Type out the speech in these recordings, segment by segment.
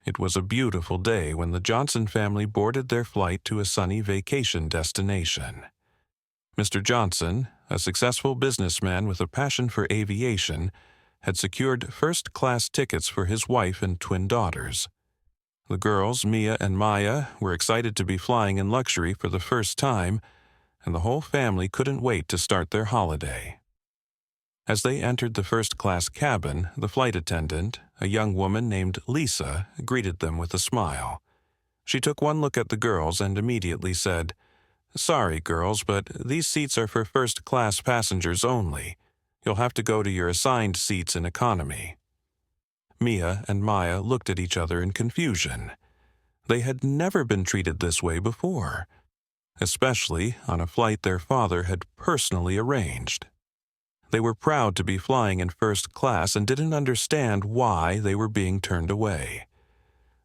It was a beautiful day when the Johnson family boarded their flight to a sunny vacation destination. Mr. Johnson, a successful businessman with a passion for aviation, had secured first-class tickets for his wife and twin daughters. The girls, Mia and Maya, were excited to be flying in luxury for the first time, and the whole family couldn't wait to start their holiday. As they entered the first-class cabin, the flight attendant, a young woman named Lisa, greeted them with a smile. She took one look at the girls and immediately said, "Sorry, girls, but these seats are for first-class passengers only. You'll have to go to your assigned seats in economy." Mia and Maya looked at each other in confusion. They had never been treated this way before, especially on a flight their father had personally arranged. They were proud to be flying in first class and didn't understand why they were being turned away.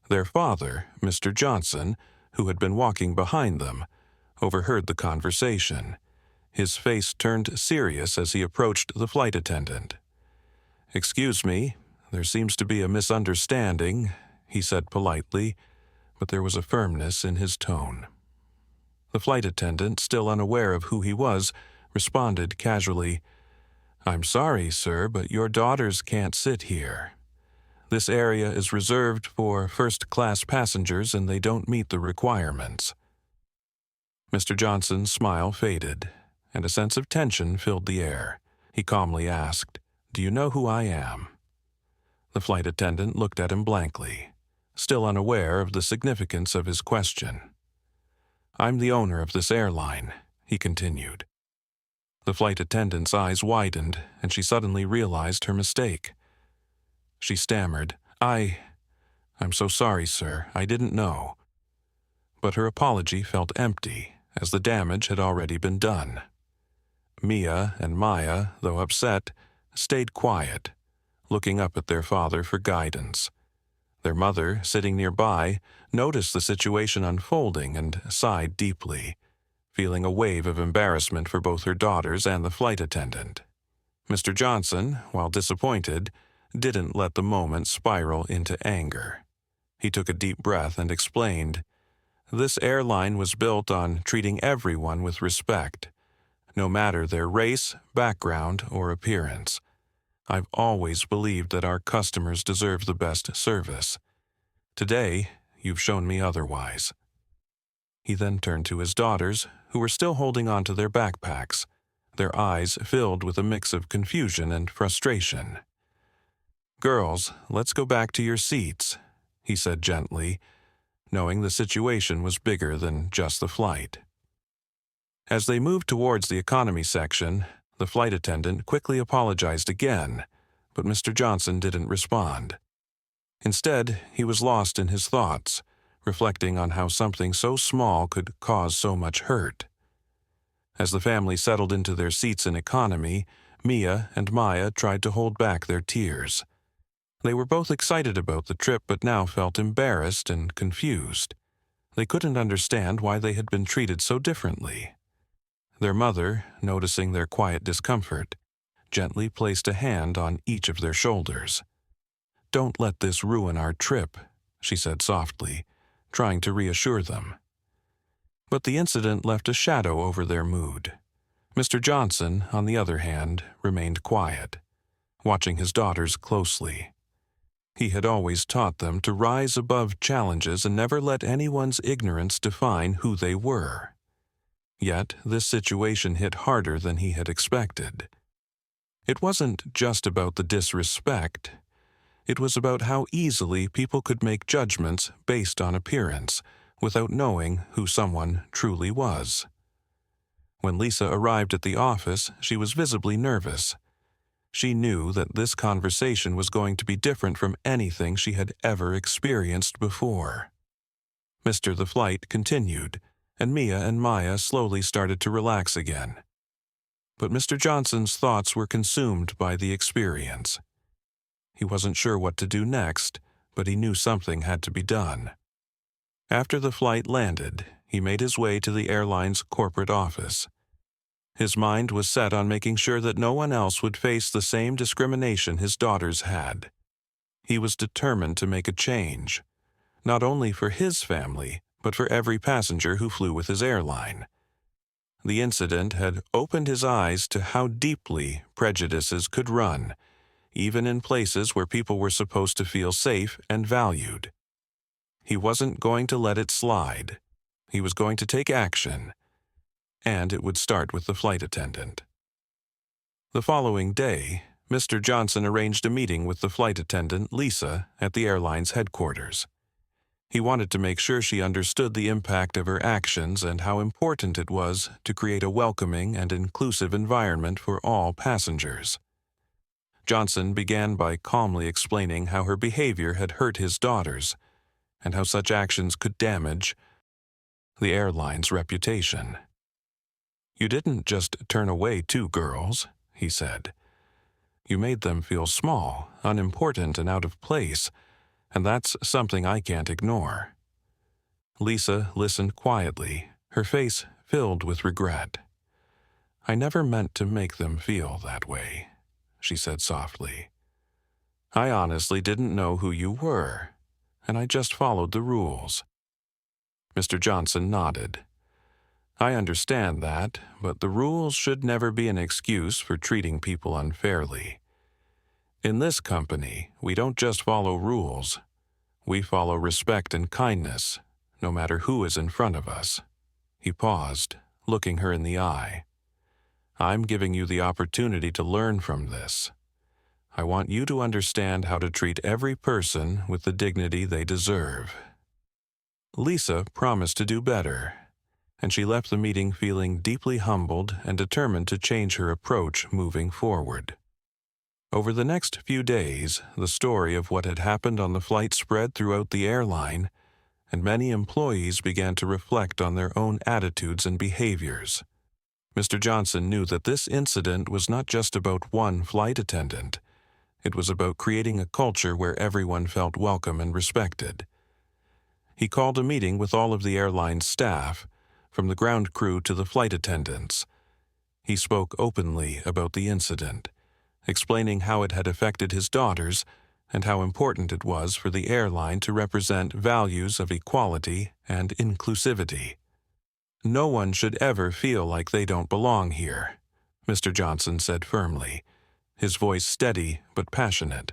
Their father, Mr. Johnson, who had been walking behind them, overheard the conversation. His face turned serious as he approached the flight attendant. "Excuse me, there seems to be a misunderstanding," he said politely, but there was a firmness in his tone. The flight attendant, still unaware of who he was, responded casually, "I'm sorry, sir, but your daughters can't sit here. This area is reserved for first-class passengers and they don't meet the requirements." Mr. Johnson's smile faded, and a sense of tension filled the air. He calmly asked, "Do you know who I am?" The flight attendant looked at him blankly, still unaware of the significance of his question. "I'm the owner of this airline," he continued. The flight attendant's eyes widened, and she suddenly realized her mistake. She stammered, I'm so sorry, sir, I didn't know." But her apology felt empty, as the damage had already been done. Mia and Maya, though upset, stayed quiet, looking up at their father for guidance. Their mother, sitting nearby, noticed the situation unfolding and sighed deeply, feeling a wave of embarrassment for both her daughters and the flight attendant. Mr. Johnson, while disappointed, didn't let the moment spiral into anger. He took a deep breath and explained, "This airline was built on treating everyone with respect, no matter their race, background, or appearance. I've always believed that our customers deserve the best service. Today, you've shown me otherwise." He then turned to his daughters, who were still holding on to their backpacks, their eyes filled with a mix of confusion and frustration. "Girls, let's go back to your seats," he said gently, knowing the situation was bigger than just the flight. As they moved towards the economy section, the flight attendant quickly apologized again, but Mr. Johnson didn't respond. Instead, he was lost in his thoughts, reflecting on how something so small could cause so much hurt. As the family settled into their seats in economy, Mia and Maya tried to hold back their tears. They were both excited about the trip but now felt embarrassed and confused. They couldn't understand why they had been treated so differently. Their mother, noticing their quiet discomfort, gently placed a hand on each of their shoulders. "Don't let this ruin our trip," she said softly, trying to reassure them. But the incident left a shadow over their mood. Mr. Johnson, on the other hand, remained quiet, watching his daughters closely. He had always taught them to rise above challenges and never let anyone's ignorance define who they were. Yet this situation hit harder than he had expected. It wasn't just about the disrespect. It was about how easily people could make judgments based on appearance, without knowing who someone truly was. When Lisa arrived at the office, she was visibly nervous. She knew that this conversation was going to be different from anything she had ever experienced before. Mr. The Flight continued, and Mia and Maya slowly started to relax again. But Mr. Johnson's thoughts were consumed by the experience. He wasn't sure what to do next, but he knew something had to be done. After the flight landed, he made his way to the airline's corporate office. His mind was set on making sure that no one else would face the same discrimination his daughters had. He was determined to make a change, not only for his family, but for every passenger who flew with his airline. The incident had opened his eyes to how deeply prejudices could run, even in places where people were supposed to feel safe and valued. He wasn't going to let it slide. He was going to take action, and it would start with the flight attendant. The following day, Mr. Johnson arranged a meeting with the flight attendant, Lisa, at the airline's headquarters. He wanted to make sure she understood the impact of her actions and how important it was to create a welcoming and inclusive environment for all passengers. Johnson began by calmly explaining how her behavior had hurt his daughters, and how such actions could damage the airline's reputation. "You didn't just turn away 2 girls," he said. "You made them feel small, unimportant, and out of place, and that's something I can't ignore." Lisa listened quietly, her face filled with regret. "I never meant to make them feel that way," she said softly. "I honestly didn't know who you were, and I just followed the rules." Mr. Johnson nodded. "I understand that, but the rules should never be an excuse for treating people unfairly. In this company, we don't just follow rules. We follow respect and kindness, no matter who is in front of us." He paused, looking her in the eye. "I'm giving you the opportunity to learn from this. I want you to understand how to treat every person with the dignity they deserve." Lisa promised to do better, and she left the meeting feeling deeply humbled and determined to change her approach moving forward. Over the next few days, the story of what had happened on the flight spread throughout the airline, and many employees began to reflect on their own attitudes and behaviors. Mr. Johnson knew that this incident was not just about one flight attendant. It was about creating a culture where everyone felt welcome and respected. He called a meeting with all of the airline's staff, from the ground crew to the flight attendants. He spoke openly about the incident, explaining how it had affected his daughters and how important it was for the airline to represent values of equality and inclusivity. "No one should ever feel like they don't belong here," Mr. Johnson said firmly, his voice steady but passionate.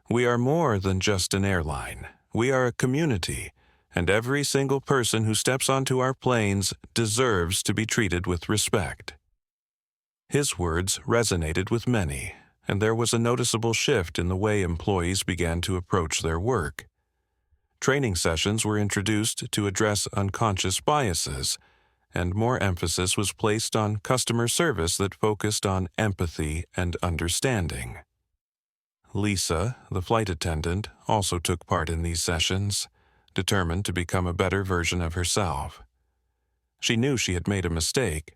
"We are more than just an airline. We are a community, and every single person who steps onto our planes deserves to be treated with respect." His words resonated with many, and there was a noticeable shift in the way employees began to approach their work. Training sessions were introduced to address unconscious biases, and more emphasis was placed on customer service that focused on empathy and understanding. Lisa, the flight attendant, also took part in these sessions, determined to become a better version of herself. She knew she had made a mistake,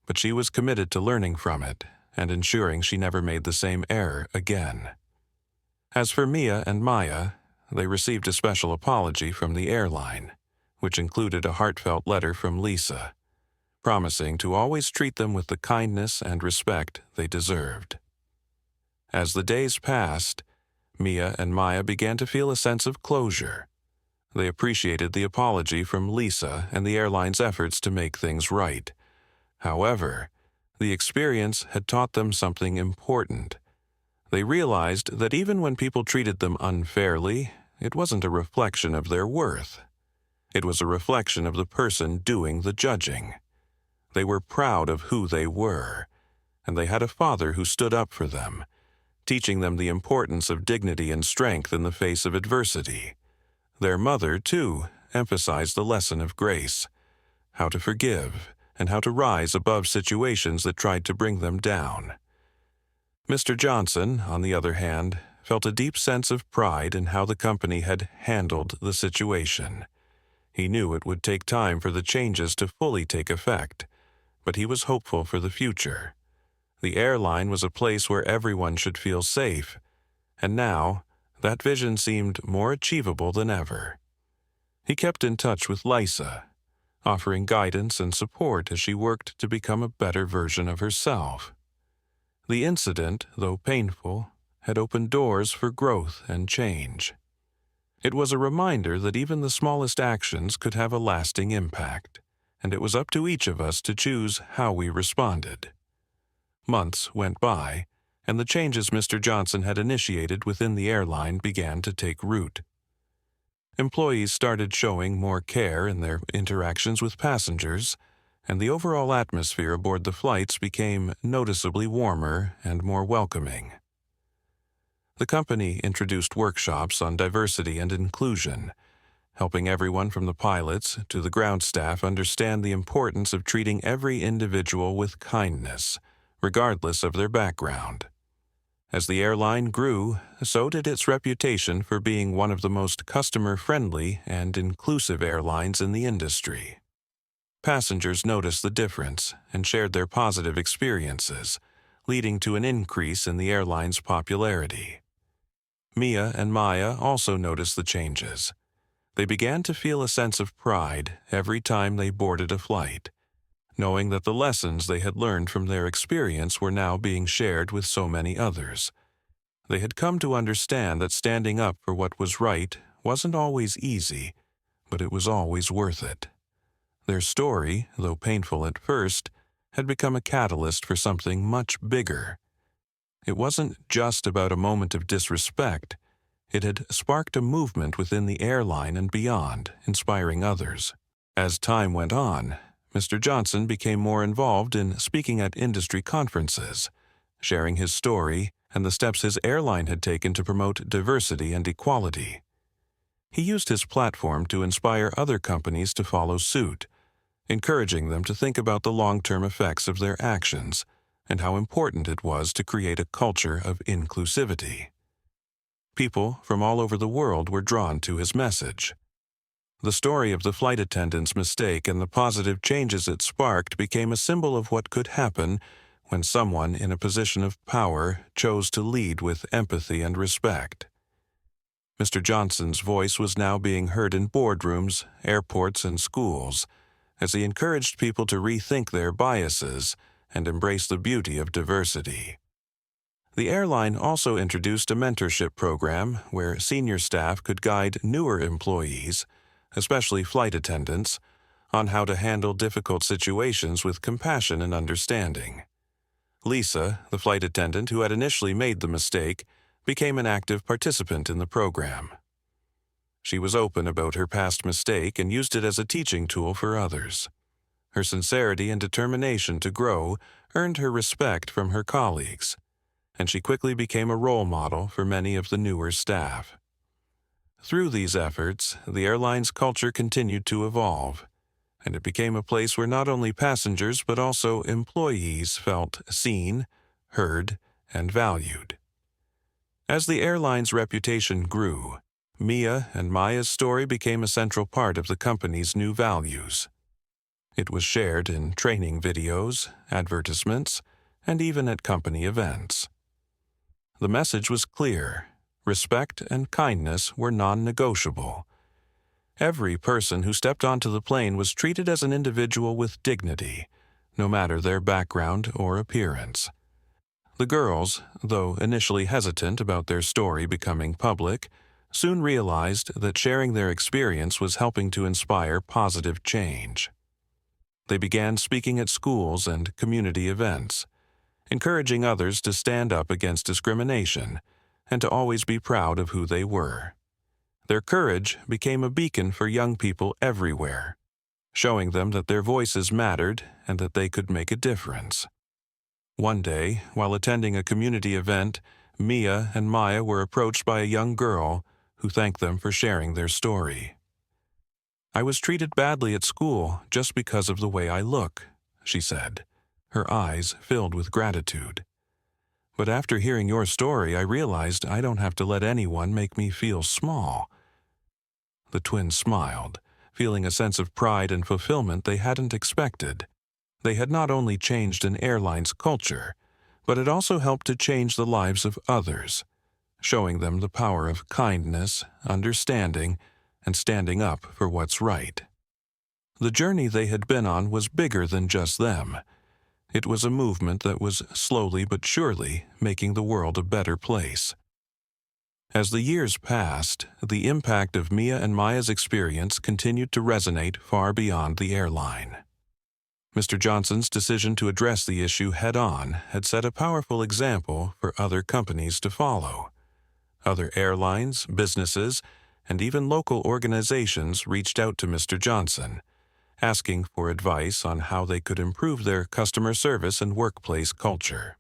but she was committed to learning from it and ensuring she never made the same error again. As for Mia and Maya, they received a special apology from the airline, which included a heartfelt letter from Lisa, promising to always treat them with the kindness and respect they deserved. As the days passed, Mia and Maya began to feel a sense of closure. They appreciated the apology from Lisa and the airline's efforts to make things right. However, the experience had taught them something important. They realized that even when people treated them unfairly, it wasn't a reflection of their worth. It was a reflection of the person doing the judging. They were proud of who they were, and they had a father who stood up for them, teaching them the importance of dignity and strength in the face of adversity. Their mother, too, emphasized the lesson of grace, how to forgive, and how to rise above situations that tried to bring them down. Mr. Johnson, on the other hand, felt a deep sense of pride in how the company had handled the situation. He knew it would take time for the changes to fully take effect, but he was hopeful for the future. The airline was a place where everyone should feel safe, and now that vision seemed more achievable than ever. He kept in touch with Lisa, offering guidance and support as she worked to become a better version of herself. The incident, though painful, had opened doors for growth and change. It was a reminder that even the smallest actions could have a lasting impact, and it was up to each of us to choose how we responded. Months went by, and the changes Mr. Johnson had initiated within the airline began to take root. Employees started showing more care in their interactions with passengers, and the overall atmosphere aboard the flights became noticeably warmer and more welcoming. The company introduced workshops on diversity and inclusion, helping everyone from the pilots to the ground staff understand the importance of treating every individual with kindness, regardless of their background. As the airline grew, so did its reputation for being one of the most customer-friendly and inclusive airlines in the industry. Passengers noticed the difference and shared their positive experiences, leading to an increase in the airline's popularity. Mia and Maya also noticed the changes. They began to feel a sense of pride every time they boarded a flight, knowing that the lessons they had learned from their experience were now being shared with so many others. They had come to understand that standing up for what was right wasn't always easy, but it was always worth it. Their story, though painful at first, had become a catalyst for something much bigger. It wasn't just about a moment of disrespect. It had sparked a movement within the airline and beyond, inspiring others. As time went on, Mr. Johnson became more involved in speaking at industry conferences, sharing his story and the steps his airline had taken to promote diversity and equality. He used his platform to inspire other companies to follow suit, encouraging them to think about the long-term effects of their actions and how important it was to create a culture of inclusivity. People from all over the world were drawn to his message. The story of the flight attendant's mistake and the positive changes it sparked became a symbol of what could happen when someone in a position of power chose to lead with empathy and respect. Mr. Johnson's voice was now being heard in boardrooms, airports, and schools, as he encouraged people to rethink their biases and embrace the beauty of diversity. The airline also introduced a mentorship program where senior staff could guide newer employees, especially flight attendants, on how to handle difficult situations with compassion and understanding. Lisa, the flight attendant who had initially made the mistake, became an active participant in the program. She was open about her past mistake and used it as a teaching tool for others. Her sincerity and determination to grow earned her respect from her colleagues, and she quickly became a role model for many of the newer staff. Through these efforts, the airline's culture continued to evolve, and it became a place where not only passengers but also employees felt seen, heard, and valued. As the airline's reputation grew, Mia and Maya's story became a central part of the company's new values. It was shared in training videos, advertisements, and even at company events. The message was clear: respect and kindness were non-negotiable. Every person who stepped onto the plane was treated as an individual with dignity, no matter their background or appearance. The girls, though initially hesitant about their story becoming public, soon realized that sharing their experience was helping to inspire positive change. They began speaking at schools and community events, encouraging others to stand up against discrimination and to always be proud of who they were. Their courage became a beacon for young people everywhere, showing them that their voices mattered and that they could make a difference. One day, while attending a community event, Mia and Maya were approached by a young girl who thanked them for sharing their story. "I was treated badly at school just because of the way I look," she said, her eyes filled with gratitude. "But after hearing your story, I realized I don't have to let anyone make me feel small." The twins smiled, feeling a sense of pride and fulfillment they hadn't expected. They had not only changed an airline's culture, but it also helped to change the lives of others, showing them the power of kindness, understanding, and standing up for what's right. The journey they had been on was bigger than just them. It was a movement that was slowly but surely making the world a better place. As the years passed, the impact of Mia and Maya's experience continued to resonate far beyond the airline. Mr. Johnson's decision to address the issue head-on had set a powerful example for other companies to follow. Other airlines, businesses, and even local organizations reached out to Mr. Johnson, asking for advice on how they could improve their customer service and workplace culture.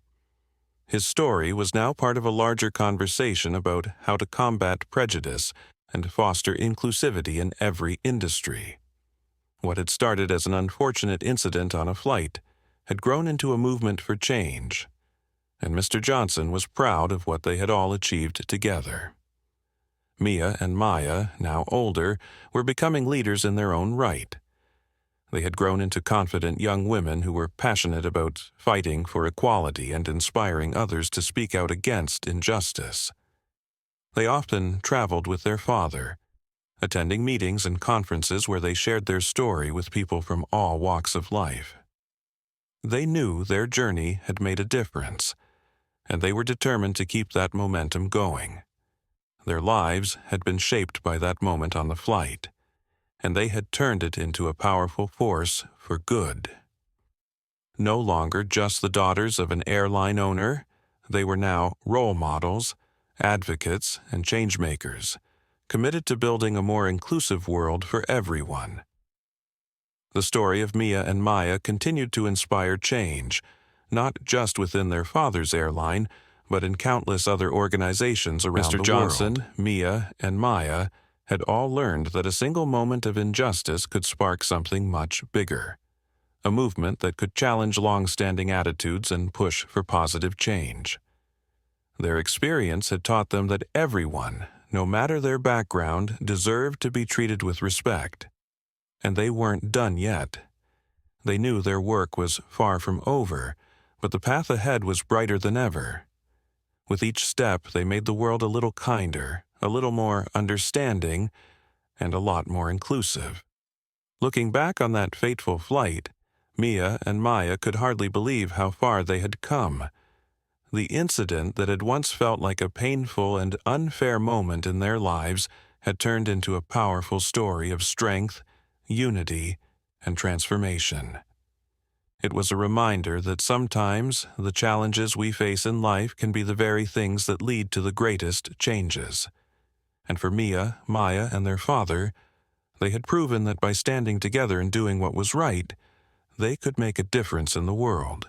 His story was now part of a larger conversation about how to combat prejudice and foster inclusivity in every industry. What had started as an unfortunate incident on a flight had grown into a movement for change, and Mr. Johnson was proud of what they had all achieved together. Mia and Maya, now older, were becoming leaders in their own right. They had grown into confident young women who were passionate about fighting for equality and inspiring others to speak out against injustice. They often traveled with their father, attending meetings and conferences where they shared their story with people from all walks of life. They knew their journey had made a difference, and they were determined to keep that momentum going. Their lives had been shaped by that moment on the flight, and they had turned it into a powerful force for good. No longer just the daughters of an airline owner, they were now role models, advocates, and changemakers, committed to building a more inclusive world for everyone. The story of Mia and Maya continued to inspire change, not just within their father's airline, but in countless other organizations around the world. Mr. Johnson, Mia, and Maya had all learned that a single moment of injustice could spark something much bigger, a movement that could challenge long-standing attitudes and push for positive change. Their experience had taught them that everyone, no matter their background, deserved to be treated with respect. And they weren't done yet. They knew their work was far from over, but the path ahead was brighter than ever. With each step, they made the world a little kinder, a little more understanding, and a lot more inclusive. Looking back on that fateful flight, Mia and Maya could hardly believe how far they had come. The incident that had once felt like a painful and unfair moment in their lives had turned into a powerful story of strength, unity, and transformation. It was a reminder that sometimes the challenges we face in life can be the very things that lead to the greatest changes. And for Mia, Maya, and their father, they had proven that by standing together and doing what was right, they could make a difference in the world.